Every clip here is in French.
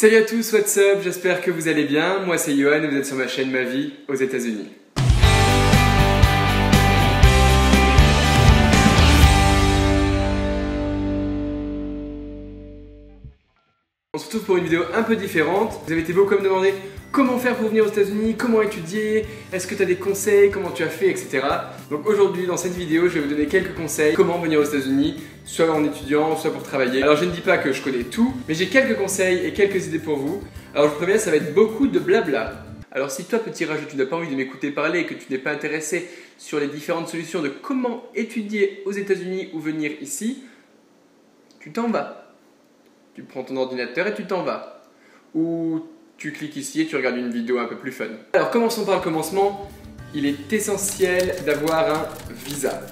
Salut à tous, what's up? J'espère que vous allez bien. Moi c'est Johan et vous êtes sur ma chaîne Ma Vie aux États-Unis. On se retrouve pour une vidéo un peu différente. Vous avez été beaucoup à me demander comment faire pour venir aux États-Unis, comment étudier, est-ce que tu as des conseils, comment tu as fait, etc. Donc aujourd'hui, dans cette vidéo, je vais vous donner quelques conseils comment venir aux États-Unis, soit en étudiant, soit pour travailler. Alors je ne dis pas que je connais tout, mais j'ai quelques conseils et quelques idées pour vous. Alors je vous préviens, ça va être beaucoup de blabla. Alors si toi, petit rageux, tu n'as pas envie de m'écouter parler et que tu n'es pas intéressé sur les différentes solutions de comment étudier aux États-Unis ou venir ici, tu t'en vas. Tu prends ton ordinateur et tu t'en vas. Ou tu cliques ici et tu regardes une vidéo un peu plus fun. Alors commençons par le commencement. Il est essentiel d'avoir un visa.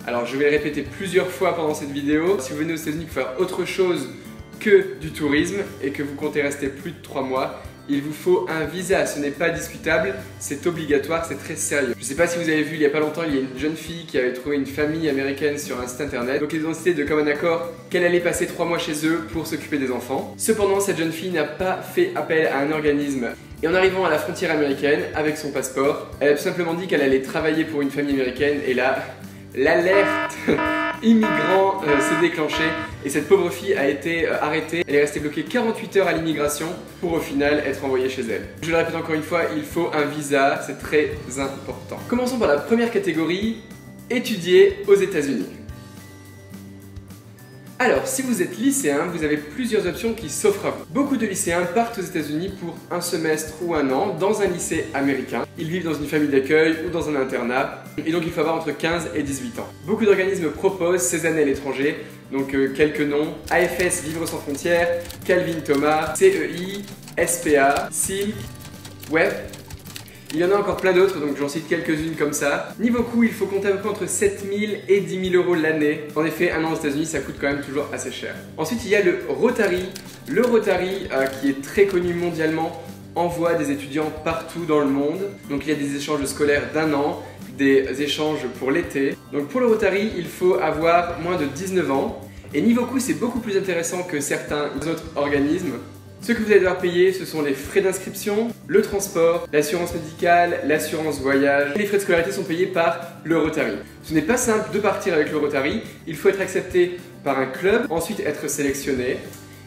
Alors je vais le répéter plusieurs fois pendant cette vidéo. Si vous venez aux États-Unis pour faire autre chose que du tourisme et que vous comptez rester plus de 3 mois, il vous faut un visa, ce n'est pas discutable, c'est obligatoire, c'est très sérieux. Je ne sais pas si vous avez vu, il n'y a pas longtemps, il y a une jeune fille qui avait trouvé une famille américaine sur un site internet. Donc ils ont décidé de commun accord qu'elle allait passer 3 mois chez eux pour s'occuper des enfants. Cependant, cette jeune fille n'a pas fait appel à un organisme. Et en arrivant à la frontière américaine, avec son passeport, elle a tout simplement dit qu'elle allait travailler pour une famille américaine et là, l'alerte immigrant s'est déclenchée et cette pauvre fille a été arrêtée. Elle est restée bloquée 48 heures à l'immigration pour au final être envoyée chez elle. Je le répète encore une fois, il faut un visa, c'est très important. Commençons par la première catégorie, étudier aux États-Unis. Alors, si vous êtes lycéen, vous avez plusieurs options qui s'offrent à vous. Beaucoup de lycéens partent aux États-Unis pour un semestre ou un an dans un lycée américain. Ils vivent dans une famille d'accueil ou dans un internat, et donc il faut avoir entre 15 et 18 ans. Beaucoup d'organismes proposent ces années à l'étranger, donc quelques noms: AFS Vivre sans frontières, Calvin Thomas, CEI, SPA, Silk, Web. Il y en a encore plein d'autres, donc j'en cite quelques-unes comme ça. Niveau coût, il faut compter à peu près entre 7 000 et 10 000 euros l'année. En effet, un an aux États-Unis, ça coûte quand même toujours assez cher. Ensuite, il y a le Rotary. Le Rotary, qui est très connu mondialement, envoie des étudiants partout dans le monde. Donc il y a des échanges scolaires d'1 an, des échanges pour l'été. Donc pour le Rotary, il faut avoir moins de 19 ans. Et niveau coût, c'est beaucoup plus intéressant que certains autres organismes. Ce que vous allez devoir payer, ce sont les frais d'inscription, le transport, l'assurance médicale, l'assurance voyage. Les frais de scolarité sont payés par le Rotary. Ce n'est pas simple de partir avec le Rotary, il faut être accepté par un club, ensuite être sélectionné.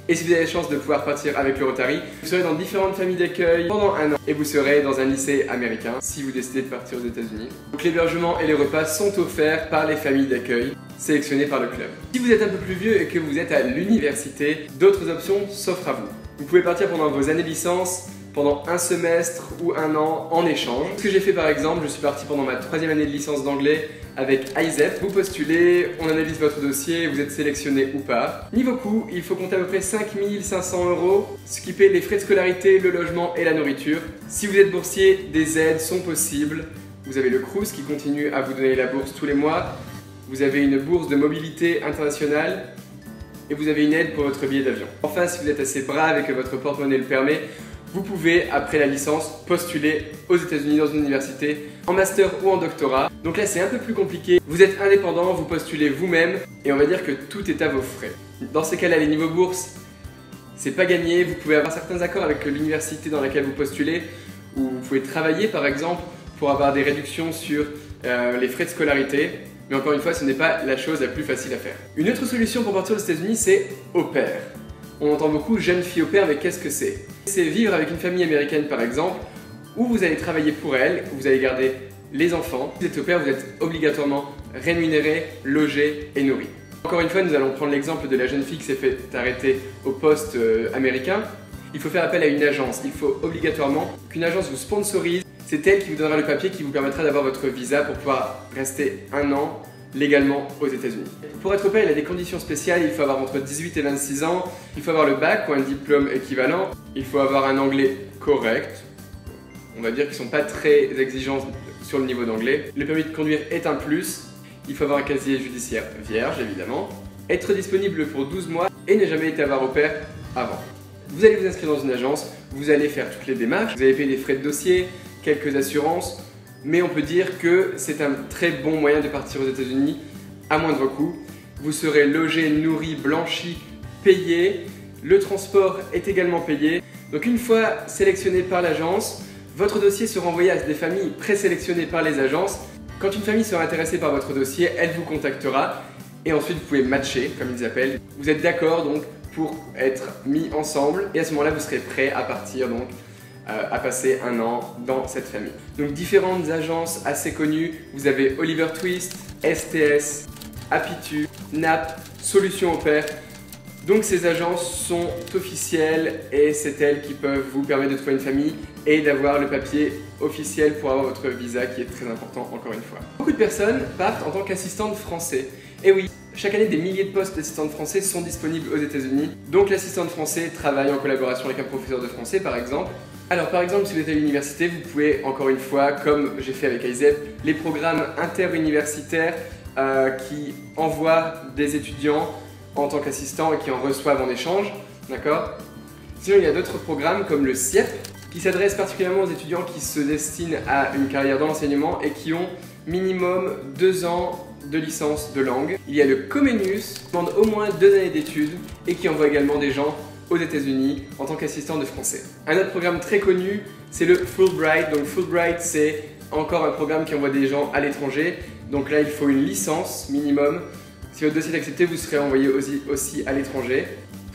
Et si vous avez la chance de pouvoir partir avec le Rotary, vous serez dans différentes familles d'accueil pendant 1 an et vous serez dans un lycée américain si vous décidez de partir aux États-Unis. Donc l'hébergement et les repas sont offerts par les familles d'accueil sélectionnées par le club. Si vous êtes un peu plus vieux et que vous êtes à l'université, d'autres options s'offrent à vous. Vous pouvez partir pendant vos années de licence, pendant un semestre ou 1 an en échange. Ce que j'ai fait par exemple, je suis parti pendant ma 3e année de licence d'anglais avec ISEF. Vous postulez, on analyse votre dossier, vous êtes sélectionné ou pas. Niveau coût, il faut compter à peu près 5 500 €, ce qui paie les frais de scolarité, le logement et la nourriture. Si vous êtes boursier, des aides sont possibles. Vous avez le Crous qui continue à vous donner la bourse tous les mois. Vous avez une bourse de mobilité internationale. Et vous avez une aide pour votre billet d'avion. Enfin, si vous êtes assez brave et que votre porte-monnaie le permet, vous pouvez, après la licence, postuler aux États-Unis dans une université, en master ou en doctorat. Donc là, c'est un peu plus compliqué. Vous êtes indépendant, vous postulez vous-même, et on va dire que tout est à vos frais. Dans ces cas-là, les niveaux bourse, c'est pas gagné. Vous pouvez avoir certains accords avec l'université dans laquelle vous postulez, ou vous pouvez travailler, par exemple, pour avoir des réductions sur les frais de scolarité. Mais encore une fois, ce n'est pas la chose la plus facile à faire. Une autre solution pour partir aux États-Unis, c'est au pair. On entend beaucoup jeune fille au pair, mais qu'est-ce que c'est? C'est vivre avec une famille américaine par exemple, où vous allez travailler pour elle, vous allez garder les enfants. Si vous êtes au pair, vous êtes obligatoirement rémunéré, logé et nourri. Encore une fois, nous allons prendre l'exemple de la jeune fille qui s'est fait arrêter au poste américain. Il faut faire appel à une agence. Il faut obligatoirement qu'une agence vous sponsorise. C'est elle qui vous donnera le papier qui vous permettra d'avoir votre visa pour pouvoir rester 1 an légalement aux États-Unis. Pour être au pair, il y a des conditions spéciales. Il faut avoir entre 18 et 26 ans. Il faut avoir le bac ou un diplôme équivalent. Il faut avoir un anglais correct. On va dire qu'ils ne sont pas très exigeants sur le niveau d'anglais. Le permis de conduire est un plus. Il faut avoir un casier judiciaire vierge, évidemment. Être disponible pour 12 mois et ne jamais été avoir au pair avant. Vous allez vous inscrire dans une agence. Vous allez faire toutes les démarches. Vous allez payer des frais de dossier, quelques assurances, mais on peut dire que c'est un très bon moyen de partir aux États-Unis à moindre coût. Vous serez logé, nourri, blanchi, payé Le transport est également payé. Donc une fois sélectionné par l'agence, votre dossier sera envoyé à des familles présélectionnées par les agences. Quand une famille sera intéressée par votre dossier, elle vous contactera et ensuite vous pouvez matcher, comme ils appellent. Vous êtes d'accord donc pour être mis ensemble et à ce moment-là vous serez prêt à partir donc à passer un an dans cette famille. Donc différentes agences assez connues, vous avez Oliver Twist, STS, Apitu, NAP, Solutions Au Pair. Donc ces agences sont officielles et c'est elles qui peuvent vous permettre de trouver une famille et d'avoir le papier officiel pour avoir votre visa qui est très important encore une fois. Beaucoup de personnes partent en tant qu'assistantes français. Et oui, chaque année des milliers de postes d'assistantes français sont disponibles aux États-Unis. Donc l'assistante français travaille en collaboration avec un professeur de français par exemple. Alors par exemple si vous êtes à l'université, vous pouvez encore une fois, comme j'ai fait avec ISEP, les programmes interuniversitaires qui envoient des étudiants en tant qu'assistants et qui en reçoivent en échange, d'accord? Sinon il y a d'autres programmes comme le CIEP qui s'adresse particulièrement aux étudiants qui se destinent à une carrière dans l'enseignement et qui ont minimum 2 ans de licence de langue. Il y a le Comenius qui demande au moins 2 années d'études et qui envoie également des gens aux États-Unis en tant qu'assistant de français. Un autre programme très connu, c'est le Fulbright. Donc Fulbright, c'est encore un programme qui envoie des gens à l'étranger. Donc là, il faut une licence minimum. Si votre dossier est accepté, vous serez envoyé aussi à l'étranger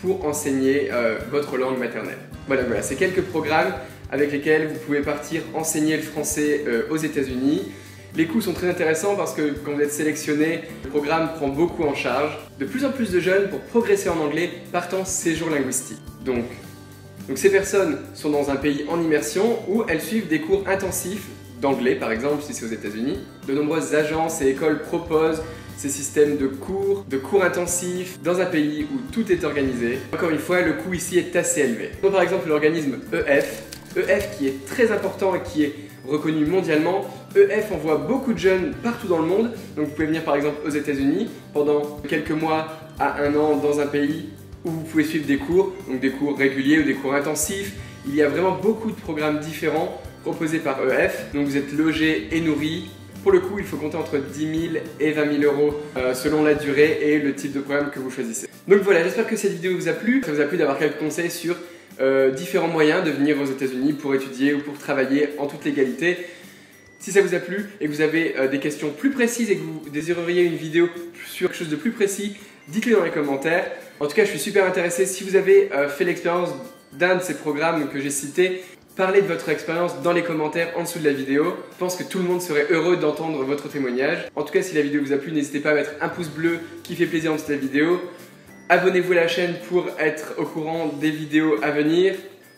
pour enseigner votre langue maternelle. Voilà, c'est quelques programmes avec lesquels vous pouvez partir enseigner le français aux États-Unis. Les coûts sont très intéressants parce que quand vous êtes sélectionné, le programme prend beaucoup en charge. De plus en plus de jeunes, pour progresser en anglais, partent en séjour linguistique. Donc ces personnes sont dans un pays en immersion où elles suivent des cours intensifs d'anglais, par exemple, si c'est aux États-Unis. De nombreuses agences et écoles proposent ces systèmes de cours intensifs dans un pays où tout est organisé. Encore une fois, le coût ici est assez élevé. Donc, par exemple, l'organisme EF qui est très important et qui est reconnu mondialement. EF envoie beaucoup de jeunes partout dans le monde. Donc vous pouvez venir par exemple aux États-Unis pendant quelques mois à 1 an dans un pays où vous pouvez suivre des cours, donc des cours réguliers ou des cours intensifs. Il y a vraiment beaucoup de programmes différents proposés par EF. Donc vous êtes logé et nourri. Pour le coup, il faut compter entre 10 000 et 20 000 euros selon la durée et le type de programme que vous choisissez. Donc voilà, j'espère que cette vidéo vous a plu. Ça vous a plu d'avoir quelques conseils sur différents moyens de venir aux États-Unis pour étudier ou pour travailler en toute légalité. Si ça vous a plu et que vous avez des questions plus précises et que vous désireriez une vidéo sur quelque chose de plus précis, dites-le dans les commentaires. En tout cas, je suis super intéressé. Si vous avez fait l'expérience d'un de ces programmes que j'ai cités, parlez de votre expérience dans les commentaires en dessous de la vidéo. Je pense que tout le monde serait heureux d'entendre votre témoignage. En tout cas, si la vidéo vous a plu, n'hésitez pas à mettre un pouce bleu qui fait plaisir en dessous de la vidéo. Abonnez-vous à la chaîne pour être au courant des vidéos à venir.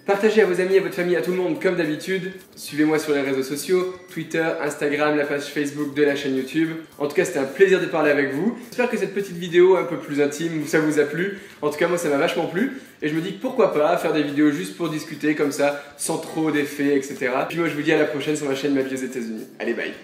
Partagez à vos amis, à votre famille, à tout le monde comme d'habitude. Suivez-moi sur les réseaux sociaux, Twitter, Instagram, la page Facebook de la chaîne YouTube. En tout cas, c'était un plaisir de parler avec vous. J'espère que cette petite vidéo un peu plus intime, ça vous a plu. En tout cas, moi, ça m'a vachement plu. Et je me dis pourquoi pas faire des vidéos juste pour discuter comme ça, sans trop d'effets, etc. Puis moi, je vous dis à la prochaine sur ma chaîne Ma vie aux États-Unis. Allez, bye!